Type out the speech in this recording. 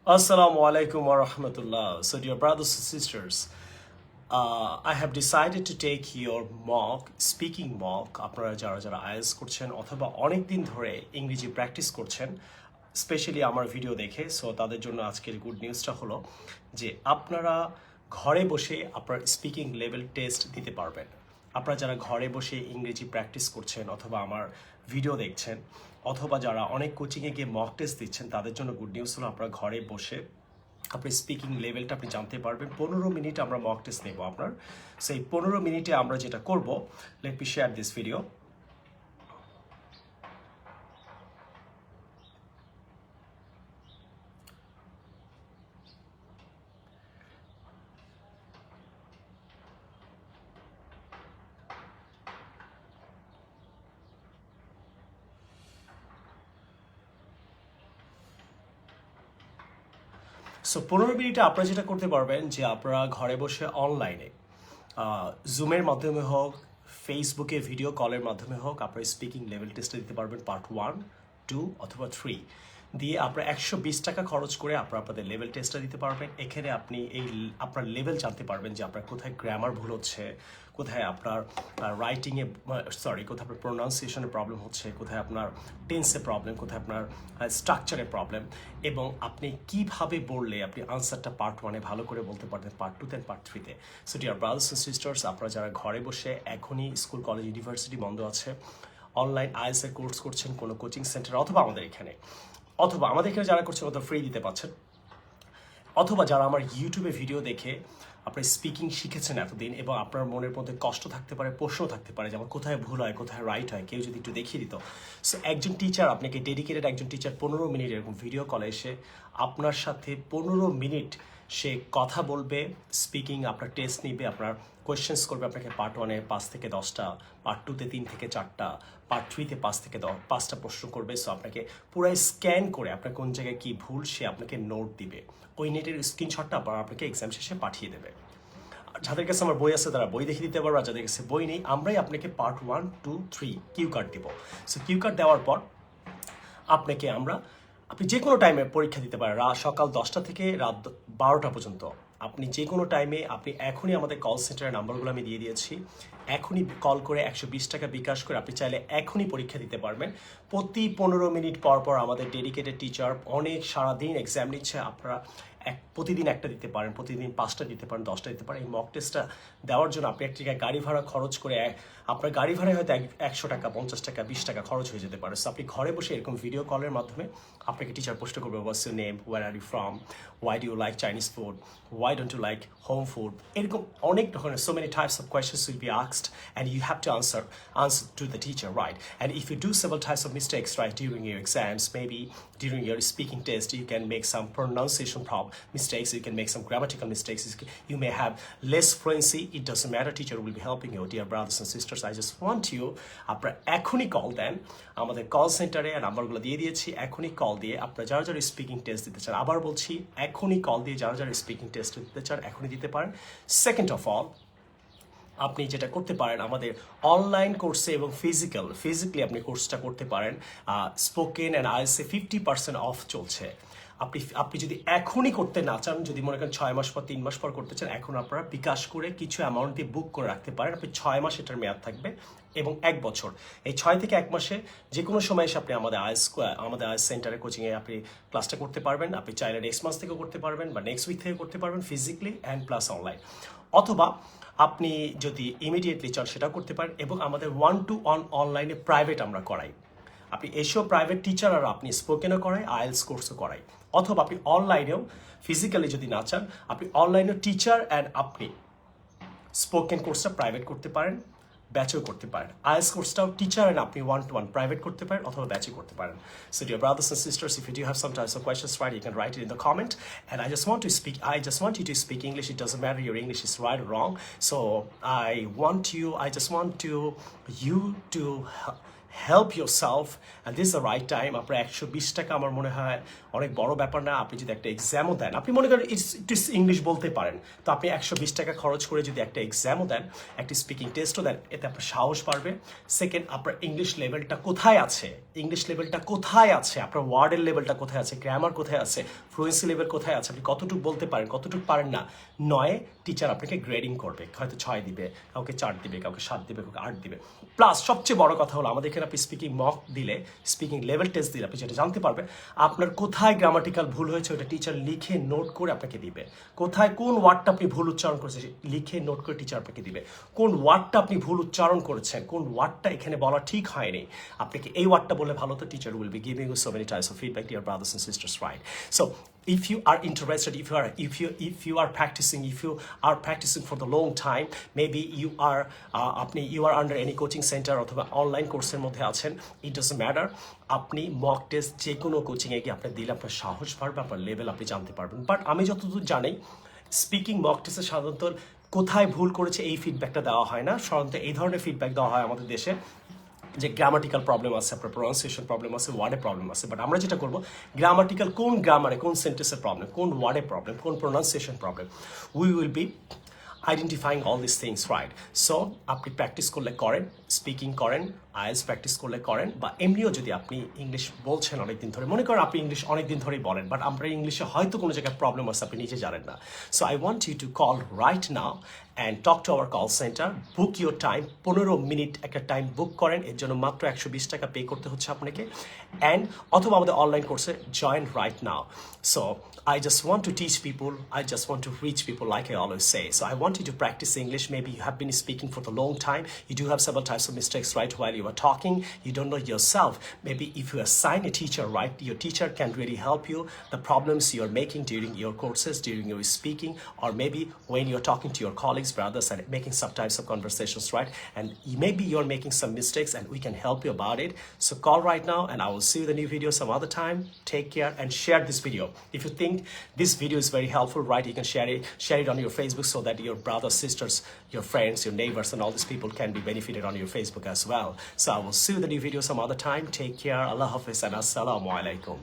Assalamu alaikum wa rahmatullah. So, dear brothers and sisters, I have decided to take your mock, speaking mock. আপনারা যারা যারা IELTS করছেন অথবা অনেক দিন ধরে ইংরেজি প্র্যাকটিস করছেন, স্পেশালি আমার ভিডিও দেখে, সো তাদের জন্য আজকের গুড নিউজটা হলো যে আপনারা ঘরে বসে আপনার স্পিকিং লেভেল টেস্ট দিতে পারবেন। আপনারা যারা ঘরে বসে ইংরেজি প্র্যাকটিস করছেন অথবা আমার ভিডিও দেখছেন অথবা যারা অনেক কোচিংয়ে গিয়ে মক টেস্ট দিচ্ছেন, তাদের জন্য গুড নিউজ হলো আপনারা ঘরে বসে আপনার স্পিকিং লেভেলটা আপনি জানতে পারবেন। 15 মিনিট আমরা মক টেস্ট নেব আপনার। সেই 15 মিনিটে আমরা যেটা করব, let me share this video. So 15 মিনিটে আপনারা যেটা করতে পারবেন যে আপনারা ঘরে বসে অনলাইনে জুমের মাধ্যমে হোক, ফেসবুকে ভিডিও কলের মাধ্যমে হোক, আপনার স্পিকিং লেভেল টেস্টে দিতে পারবেন পার্ট 1, 2 অথবা 3 দিয়ে আপনারা 120 টাকা খরচ করে আপনারা আপনাদের লেভেল টেস্টটা দিতে পারবেন। এখানে আপনি আপনার লেভেল জানতে পারবেন যে আপনার কোথায় গ্রামার ভুল হচ্ছে, কোথায় আপনার রাইটিংয়ে কোথায় আপনার প্রোনাউন্সিয়েশনে প্রবলেম হচ্ছে, কোথায় আপনার টেন্সে প্রবলেম, কোথায় আপনার স্ট্রাকচারে প্রবলেম, এবং আপনি কিভাবে বললে আপনি আনসারটা পার্ট 1-এ ভালো করে বলতে পারবেন পার্ট 2-তে পার্ট 3-তে। So dear brothers and sisters, আপনারা যারা ঘরে বসে এখনই স্কুল কলেজ ইউনিভার্সিটি বন্ধ আছে, অনলাইন আইএলটিএস কোর্স করছেন কোনো কোচিং সেন্টার অথবা আমাদের এখানে যারা করছেন ওদের ফ্রি দিতে পারছেন, অথবা যারা আমার ইউটিউবে ভিডিও দেখে আপনি স্পিকিং শিখেছেন এতদিন এবং আপনার মনের মধ্যে কষ্ট থাকতে পারে, প্রশ্ন থাকতে পারে, যেমন কোথায় ভুল হয়, কোথায় রাইট হয়, কেউ যদি একটু দেখিয়ে দিত। সো একজন টিচার আপনাকে ডেডিকেটেড একজন টিচার 15 মিনিট এরকম ভিডিও কলে এসে আপনার সাথে 15 মিনিট সে কথা বলবে, স্পিকিং আপনার টেস্ট নিবে, আপনার কোয়েশ্চেন্স করবে আপনাকে পার্ট 1-এ 5 থেকে 10টা, পার্ট 2-তে 3 থেকে 4টা, পার্ট 3-তে 5 থেকে 5টা প্রশ্ন করবে। সো আপনাকে পুরো স্ক্যান করে আপনার কোন জায়গায় কী ভুল সে আপনাকে নোট দিবে, ওই নেটের স্ক্রিনশটটা আবার আপনাকে এক্সাম শেষে পাঠিয়ে দেবে। যাদের কাছে আমার বই আছে তারা বই দেখে দিতে পারবে, আর যাদের কাছে বই নেই আমরাই আপনাকে পার্ট 1, 2, 3 কিউ কার্ড দিব। সো কিউ কার্ড দেওয়ার পর আপনি যে কোনো টাইমে পরীক্ষা দিতে পারেন, সকাল 10টা থেকে রাত 12টা পর্যন্ত। আপনি যে কোনো টাইমে আপনি এখনই আমাদের কল সেন্টারের নাম্বারগুলো আমি দিয়ে দিয়েছি, এখনই কল করে 120 টাকা বিকাশ করে আপনি চাইলে এখনই পরীক্ষা দিতে পারবেন। প্রতি 15 মিনিট পর পর আমাদের ডেডিকেটেড টিচার অনেক সারাদিন এক্সাম নিচ্ছে। আপনারা প্রতিদিন একটা দিতে পারেন, প্রতিদিন 5টা দিতে পারেন, 10টা দিতে পারেন। এই মক টেস্টটা দেওয়ার জন্য আপনি এক জায়গায় গাড়ি ভাড়া খরচ করে আপনার গাড়ি ভাড়ায় হয়তো 100 টাকা, 50 টাকা, 20 টাকা খরচ হয়ে যেতে পারে। সো আপনি ঘরে বসে এরকম ভিডিও কলের মাধ্যমে আপনাকে টিচার প্রশ্ন করবে, what's your name, where are you from, why do you like Chinese food, why don't you like home food, এরকম অনেক ধরনের so many types of questions will be asked and you have to answer to the teacher, right? And if you do several types of mistakes, right, during your exams, maybe during your speaking test, you can make some pronunciation mistakes, you can make some grammatical mistakes, you may have less fluency, it doesn't matter, teacher will be helping you. Dear brothers and sisters, I just want you, আপনারা এখনই call দেন, আমাদের call সেন্টারে নাম্বারগুলো দিয়ে দিয়েছি, এখনই call দিয়ে আপনারা যারা যারা স্পিকিং টেস্ট দিতে চান, আবার বলছি এখনই কল দিয়ে যারা যারা স্পিকিং টেস্ট দিতে চান এখনই দিতে পারেন। সেকেন্ড অফ অল, আপনি যেটা করতে পারেন আমাদের অনলাইন কোর্সে এবং ফিজিক্যালি আপনি কোর্সটা করতে পারেন। স্পোকেন অ্যান্ড আইএলটিএসে 50% অফ চলছে। আপনি যদি এখনই করতে না চান, যদি মনে করেন 6 মাস পর, 3 মাস পর করতে চান, এখন আপনারা বিকাশ করে কিছু অ্যামাউন্ট দিয়ে বুক করে রাখতে পারেন। আপনি 6 মাস এটার মেয়াদ থাকবে এবং 1 বছর। এই 6 থেকে 1 মাসে যে কোনো সময় এসে আপনি আমাদের আইএলটিএস সেন্টারে কোচিংয়ে আপনি ক্লাসটা করতে পারবেন। আপনি চাইলে নেক্সট মাস থেকেও করতে পারবেন বা নেক্সট উইক থেকে করতে পারবেন, ফিজিক্যালি অ্যান্ড প্লাস অনলাইন। অথবা আপনি যদি ইমিডিয়েটলি চান সেটাও করতে পারেন। এবং আমাদের 1-to-1 অনলাইনে প্রাইভেট আমরা করাই। আপনি এসেও প্রাইভেট টিচার আর আপনি স্পোকেনও করাই, আইএলটিএস কোর্সও করাই। অথবা আপনি অনলাইনেও ফিজিক্যালি যদি না চান, আপনি অনলাইনেও টিচার অ্যান্ড আপনি স্পোকেন কোর্সটা প্রাইভেট করতে পারেন, ব্যাচেও করতে পারেন। আইএলটিএস কোর্সটাও টিচার অ্যান্ড আপনি 1-to-1 প্রাইভেট করতে পারেন অথবা ব্যাচে করতে পারেন। So dear brothers and sisters, if you do have some types of questions, right, you can write it in the comment. And I just want you to speak English. It doesn't matter your English is right or wrong. So I just want you to help yourself and this is the right time আপনার 120 টাকা আমার মনে হয় অনেক বড় ব্যাপার না আপনি যদি একটা এক্সামও দেন আপনি মনে করেন ইটস ইংলিশ বলতে পারেন তো আপনি 120 টাকা খরচ করে যদি একটা এক্সামও দেন একটা স্পিকিং টেস্টও দেন এতে আপনার সাহস বাড়বে সেকেন্ড আপনার ইংলিশ লেভেলটা কোথায় আছে আপনার ওয়ার্ডের লেভেলটা কোথায় আছে গ্রামার কোথায় আছে ফ্লুয়েন্সি লেভেল কোথায় আছে আপনি কতটুকু বলতে পারেন কতটুকু পারেন না নয় টিচার আপনাকে গ্রেডিং করবে হয়তো 6 দিবে কাউকে 4 দিবে কাউকে 7 দিবে কাউকে 8 দিবে প্লাস সবচেয়ে বড় কথা হলো আমাদের এখানে আপনি স্পিকিং মক দিলে স্পিকিং লেভেল টেস্ট দিলে আপনি যেটা জানতে পারবেন আপনার কোথায় গ্রামাটিক্যাল ভুল হয়েছে ওটা টিচার লিখে নোট করে আপনাকে দিবে কোথায় কোন ওয়ার্ডটা আপনি ভুল উচ্চারণ করেছেন লিখে নোট করে টিচার আপনাকে দিবে কোন ওয়ার্ডটা আপনি ভুল উচ্চারণ করেছেন কোন ওয়ার্ডটা এখানে বলা ঠিক হয়নি আপনাকে এই ওয়ার্ডটা বলে ভালো তো teacher will be giving you so many types of feedback to your brothers and sisters right so if you are interested if you are practicing for the long time maybe you are under any coaching center অথবা online কোর্সের মধ্যে আছেন it doesn't matter আপনি mock test যে কোনো coaching এ গিয়ে আপনি দিলে আপনার সাহস বাড়বে আপনার লেভেল আপনি জানতে পারবেন বাট আমি যতদূর জানি স্পিকিং মক টেস্টে সাধারণত কোথায় ভুল করেছে এই ফিডব্যাকটা দেওয়া হয় না সাধারণত এই ধরনের ফিডব্যাক দেওয়া হয় আমাদের দেশে যে গ্রামাটিক্যাল প্রবলেম আছে আপনার প্রনাউন্সিয়েশন প্রবলেম আছে ওয়ার্ডে প্রবলেম আছে বাট আমরা যেটা করবো গ্রামাটিক্যাল কোন গ্রামারে কোন সেন্টেন্সের প্রবলেম কোন ওয়ার্ডে প্রবলেম কোন pronunciation problem we will be identifying all this things right so আপনি প্র্যাকটিস করলে করেন স্পিকিং করেন আইএলটিএস প্র্যাকটিস করলে করেন বা এমনিও যদি আপনি ইংলিশ বলছেন অনেকদিন ধরে মনে করেন আপনি ইংলিশ অনেকদিন ধরেই বলেন বাট আপনার ইংলিশে হয়তো কোনো জায়গায় প্রবলেম আছে আপনি নিজে জানেন না so I want you to call right now and talk to our call centre book your time 15 minute একটা টাইম বুক করেন এর জন্য মাত্র 120 টাকা পে করতে হচ্ছে আপনাকে অ্যান্ড অথবা আমাদের অনলাইন কোর্সে join right now so I just want to teach people, I just want to reach people like I always say. So I want you to practice English. Maybe you have been speaking for a long time. You do have several types of mistakes right while you are talking. You don't know yourself. Maybe if you assign a teacher, right, your teacher can really help you. The problems you are making during your courses, during your speaking, or maybe when you're talking to your colleagues, brothers, and making some types of conversations, right? And maybe you're making some mistakes and we can help you about it. So call right now and I will see you in the new video some other time. Take care and share this video. If you think this video is very helpful, right, you can share it on your Facebook so that your brothers, sisters, your friends, your neighbors and all these people can be benefited on your Facebook as well. So I will see you in the new video some other time. Take care. Allah Hafiz and Assalamu alaikum.